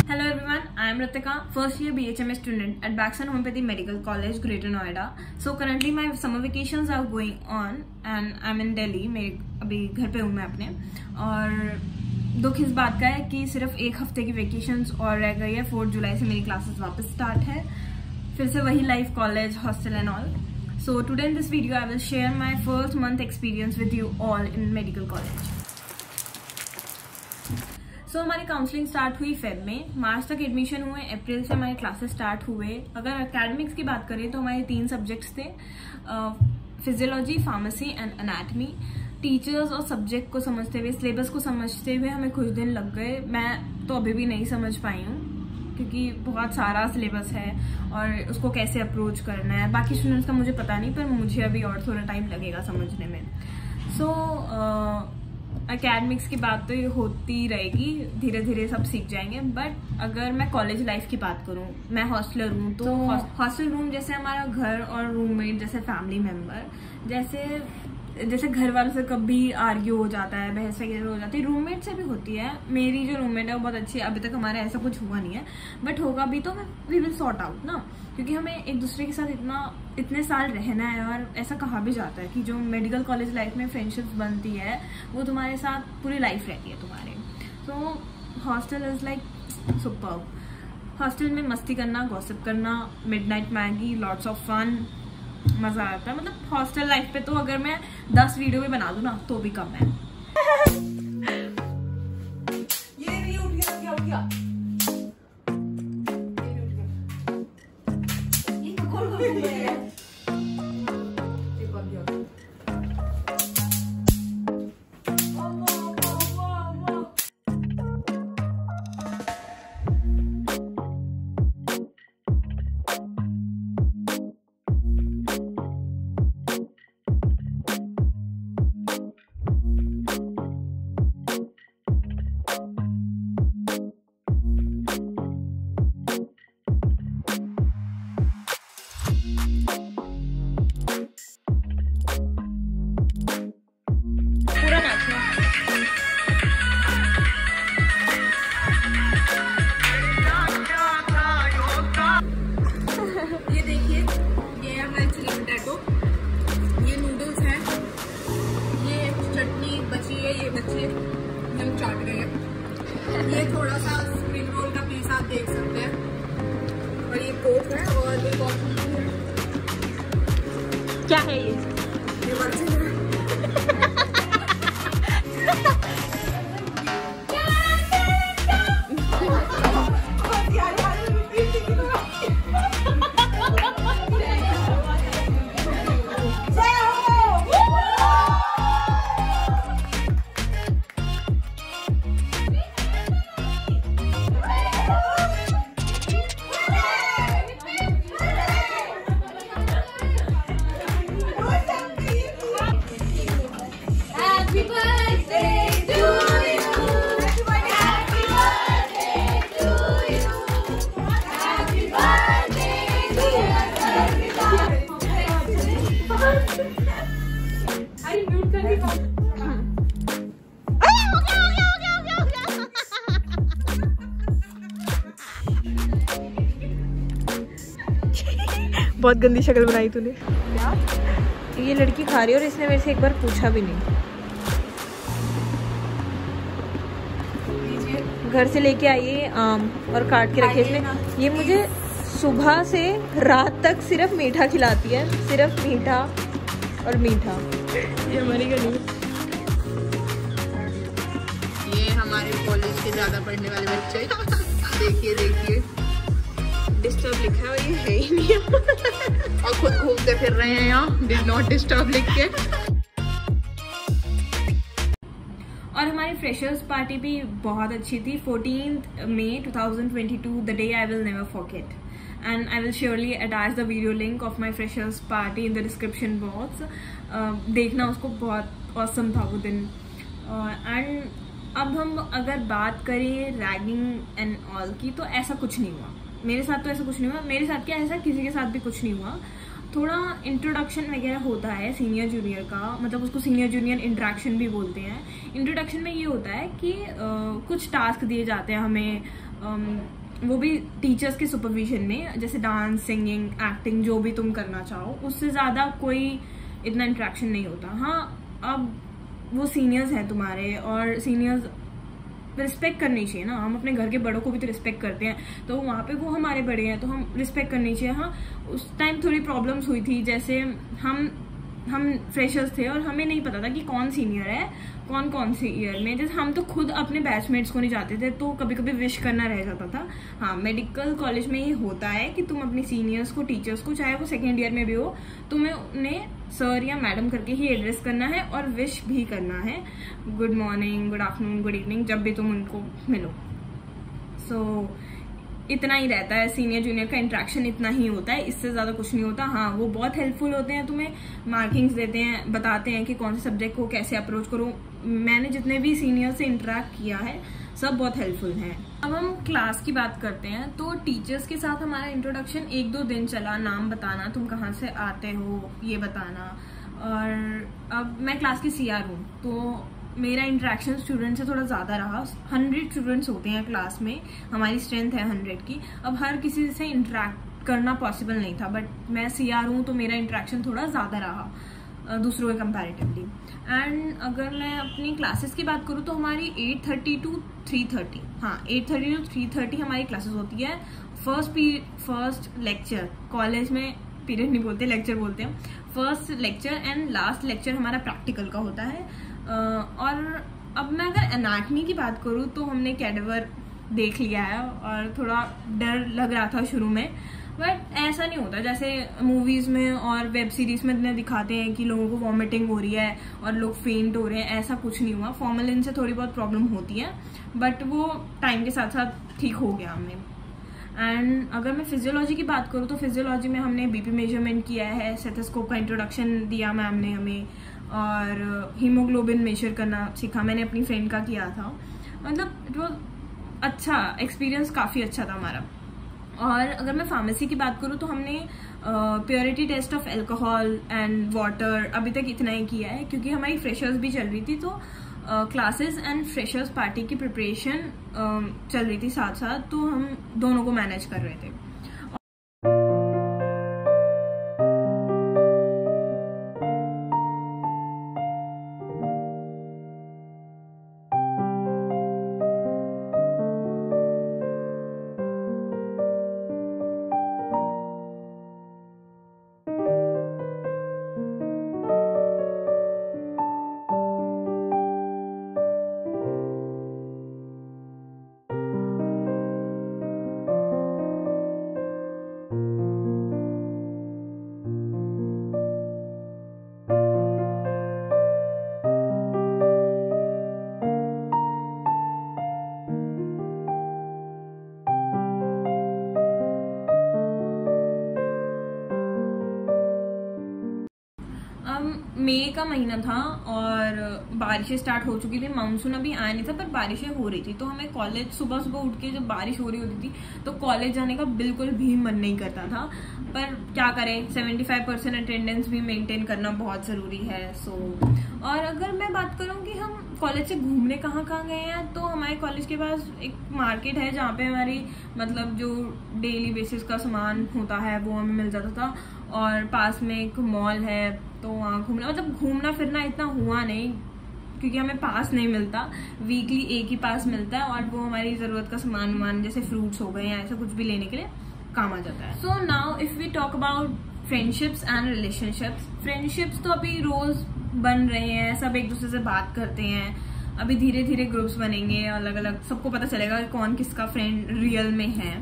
Hello everyone, I am Ritika, first year BHMS student at Baxan Homeopathy Medical College, Greater Noida. So currently my summer vacations are going on and I'm in Delhi. मैं अभी घर पे हूँ मैं अपने, और दुख इस बात का है कि सिर्फ एक हफ्ते की वेकेशंस और रह गई है। 4 जुलाई से मेरी क्लासेस वापस स्टार्ट है, फिर से वही life, college, hostel and all. So today in this video I will share my first month experience with you all in medical college. So हमारी काउंसलिंग स्टार्ट हुई फेब में, मार्च तक एडमिशन हुए, अप्रैल से हमारे क्लासेस स्टार्ट हुए. अगर एकेडमिक्स की बात करें तो हमारे 3 सब्जेक्ट्स थे, physiology, pharmacy and anatomy. Teachers और सब्जेक्ट को समझते हुए, सिलेबस को समझते हुए हमें कुछ दिन लग गए. मैं तो अभी भी नहीं समझ पाई हूँ क्योंकि बहुत सारा सिलेबस है और उसको कैसे अप्रोच करना है. बाकी स्टूडेंट्स का मुझे पता नहीं, पर मुझे अभी और थोड़ा टाइम लगेगा समझने में. सो एकेडमिक्स की बात तो ये होती रहेगी, धीरे धीरे सब सीख जाएंगे. बट अगर मैं कॉलेज लाइफ की बात करूँ, मैं हॉस्टलर हूँ, तो हॉस्टल रूम जैसे हमारा घर और रूममेट जैसे फैमिली मेम्बर, जैसे घर वालों से कभी आर्ग्यू हो जाता है, बहस वगैरह हो जाती है, रूममेट से भी होती है. मेरी जो रूममेट है वो बहुत अच्छी है, अभी तक हमारा ऐसा कुछ हुआ नहीं है, बट होगा भी तो वी विल सॉर्ट आउट ना, क्योंकि हमें एक दूसरे के साथ इतने साल रहना है. और ऐसा कहा भी जाता है कि जो मेडिकल कॉलेज लाइफ में फ्रेंडशिप्स बनती है वो तुम्हारे साथ पूरी लाइफ रहती है तुम्हारे. तो hostel is like superb. Hostel में मस्ती करना, गॉसिप करना, midnight Maggi, lots of fun, मजा आता है. मतलब हॉस्टल लाइफ पे तो अगर मैं 10 वीडियो भी बना दूं ना तो भी कम है. ये नहीं उठ गया, क्या उठ गया? ये खोल खोल गया. ये थोड़ा सा स्प्रिंग रोल का पीस आप देख सकते हैं, और ये कोक है, और ये बहुत क्या है ये मर्ची है. बहुत गंदी शक्ल बनाई तूने. ये लड़की खा रही है और इसने मेरे से एक बार पूछा भी नहीं. घर से लेके आई है आम और काट के रखे इसने. ये मुझे सुबह से रात तक सिर्फ मीठा खिलाती है, सिर्फ मीठा और मीठा. ये हमारी गली. ये हमारे कॉलेज के ज्यादा पढ़ने वाले बच्चे. देखिए देखिए, डिस्टर्ब लिखा है और ये है ही नहीं. और खुद घूमते फिर रहे हैं यहाँ, डिड नॉट डिस्टर्ब लिख के. और हमारी फ्रेशर्स पार्टी भी बहुत अच्छी थी. 14 मई 2022, the day I will never forget, and I will surely attach the video link of my freshers party in the description box. देखना उसको, बहुत ऑसम था वो दिन. एंड अब हम अगर बात करें रैगिंग एंड ऑल की, तो ऐसा कुछ नहीं हुआ मेरे साथ. तो ऐसा कुछ नहीं हुआ मेरे साथ. क्या ऐसा किसी के साथ भी कुछ नहीं हुआ. थोड़ा इंट्रोडक्शन वगैरह होता है सीनियर जूनियर का, मतलब उसको सीनियर जूनियर इंटरेक्शन भी बोलते हैं। इंट्रोडक्शन में ये होता है कि कुछ टास्क दिए जाते हैं हमें, वो भी टीचर्स के सुपरविजन में, जैसे डांस, सिंगिंग, एक्टिंग, जो भी तुम करना चाहो। उससे ज़्यादा कोई इतना इंटरेक्शन नहीं होता। हाँ, अब वो सीनियर्स हैं तुम्हारे, और सीनियर्स रिस्पेक्ट करनी चाहिए ना। हम अपने घर के बड़ों को भी तो रिस्पेक्ट करते हैं, तो वहाँ पे वो हमारे बड़े हैं तो हम रिस्पेक्ट करनी चाहिए। हाँ, उस टाइम थोड़ी प्रॉब्लम्स हुई थी, जैसे हम फ्रेशर्स थे और हमें नहीं पता था कि कौन सीनियर है कौन सी ईयर में। जैसे हम तो खुद अपने बैचमेट्स को नहीं जाते थे, तो कभी कभी विश करना रह जाता था। हाँ, मेडिकल कॉलेज में ये होता है कि तुम अपनी सीनियर्स को, टीचर्स को, चाहे वो सेकेंड ईयर में भी हो, तुम्हें उन्हें सर या मैडम करके ही एड्रेस करना है और विश भी करना है। Good morning, good afternoon, good evening, जब भी तुम उनको मिलो। सो इतना ही रहता है, सीनियर जूनियर का इंटरेक्शन इतना ही होता है, इससे ज़्यादा कुछ नहीं होता। हाँ, वो बहुत हेल्पफुल होते हैं, तुम्हें मार्किंग्स देते हैं, बताते हैं कि कौन से सब्जेक्ट को कैसे अप्रोच करो। मैंने जितने भी सीनियर से इंटरेक्ट किया है सब बहुत हेल्पफुल हैं। अब हम क्लास की बात करते हैं, तो टीचर्स के साथ हमारा इंट्रोडक्शन 1-2 दिन चला। नाम बताना, तुम कहाँ से आते हो ये बताना। और अब मैं क्लास की CR हूँ, तो मेरा इंटरेक्शन स्टूडेंट से थोड़ा ज़्यादा रहा। 100 स्टूडेंट्स होते हैं क्लास में, हमारी स्ट्रेंथ है 100 की। अब हर किसी से इंटरेक्ट करना पॉसिबल नहीं था, बट मैं CR हूँ तो मेरा इंटरेक्शन थोड़ा ज़्यादा रहा दूसरों के कंपैरेटिवली। एंड अगर मैं अपनी क्लासेस की बात करूँ तो हमारी 8:30 to 3:30, हाँ 8:30 to 3:30 हमारी क्लासेस होती है। फर्स्ट लेक्चर, कॉलेज में पीरियड नहीं बोलते, लेक्चर बोलते हैं। First lecture and last lecture हमारा प्रैक्टिकल का होता है। और अब मैं अगर एनाटमी की बात करूँ तो हमने कैडेवर देख लिया है और थोड़ा डर लग रहा था शुरू में, बट ऐसा नहीं होता जैसे मूवीज में और वेब सीरीज में इतने दिखाते हैं कि लोगों को वॉमिटिंग हो रही है और लोग फेंट हो रहे हैं। ऐसा कुछ नहीं हुआ। फॉर्मलिन से थोड़ी बहुत प्रॉब्लम होती है, बट वो टाइम के साथ साथ ठीक हो गया हमें। एंड अगर मैं फिजियोलॉजी की बात करूँ तो फिजियोलॉजी में हमने बीपी मेजरमेंट किया है, स्टेथोस्कोप का इंट्रोडक्शन दिया मैम ने हमें, और हीमोग्लोबिन मेजर करना सीखा। मैंने अपनी फ्रेंड का किया था, मतलब इट वॉज अच्छा एक्सपीरियंस, काफ़ी अच्छा था हमारा। और अगर मैं फार्मेसी की बात करूँ तो हमने purity test of alcohol and water अभी तक इतना ही किया है, क्योंकि हमारी फ्रेशर्स भी चल रही थी, तो क्लासेस एंड फ्रेशर्स पार्टी की प्रिपरेशन चल रही थी साथ साथ, तो हम दोनों को मैनेज कर रहे थे। मई का महीना था और बारिशें स्टार्ट हो चुकी थी। मानसून अभी आया नहीं था पर बारिशें हो रही थी, तो हमें कॉलेज सुबह सुबह उठ के जब बारिश हो रही होती थी तो कॉलेज जाने का बिल्कुल भी मन नहीं करता था। पर क्या करें, 75% अटेंडेंस भी मेंटेन करना बहुत ज़रूरी है। और अगर मैं बात करूँ कि हम कॉलेज से घूमने कहाँ कहाँ गए हैं, तो हमारे कॉलेज के पास एक मार्केट है जहाँ पे हमारी मतलब जो डेली बेसिस का सामान होता है वो हमें मिल जाता था, और पास में एक मॉल है, तो वहाँ घूमना फिरना इतना हुआ नहीं, क्योंकि हमें पास नहीं मिलता, वीकली एक ही पास मिलता है, और वो हमारी ज़रूरत का सामान जैसे फ्रूट्स हो गए या ऐसा कुछ भी लेने के लिए काम आ जाता है। So now if we talk about friendships and relationships, friendships तो अभी रोज़ बन रहे हैं, सब एक दूसरे से बात करते हैं। अभी धीरे धीरे ग्रुप्स बनेंगे, अलग अलग, सबको पता चलेगा कि कौन किसका फ्रेंड रियल में है।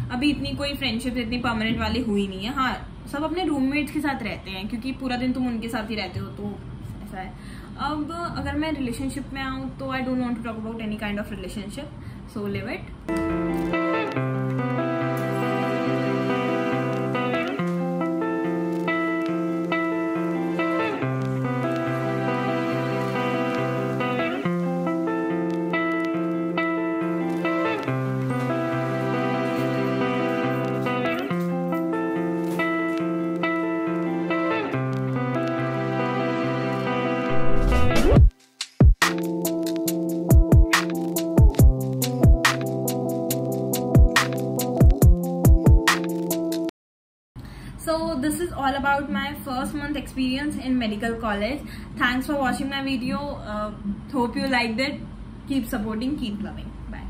अभी इतनी कोई फ्रेंडशिप इतनी परमानेंट वाली हुई नहीं है। हाँ, सब अपने रूममेट्स के साथ रहते हैं, क्योंकि पूरा दिन तुम उनके साथ ही रहते हो, तो ऐसा है। अब अगर मैं रिलेशनशिप में आऊँ तो I don't want to talk about any kind of relationship, so leave it. So this is all about my first month experience in medical college. Thanks for watching my video. Hope you liked it. Keep supporting, keep loving. Bye.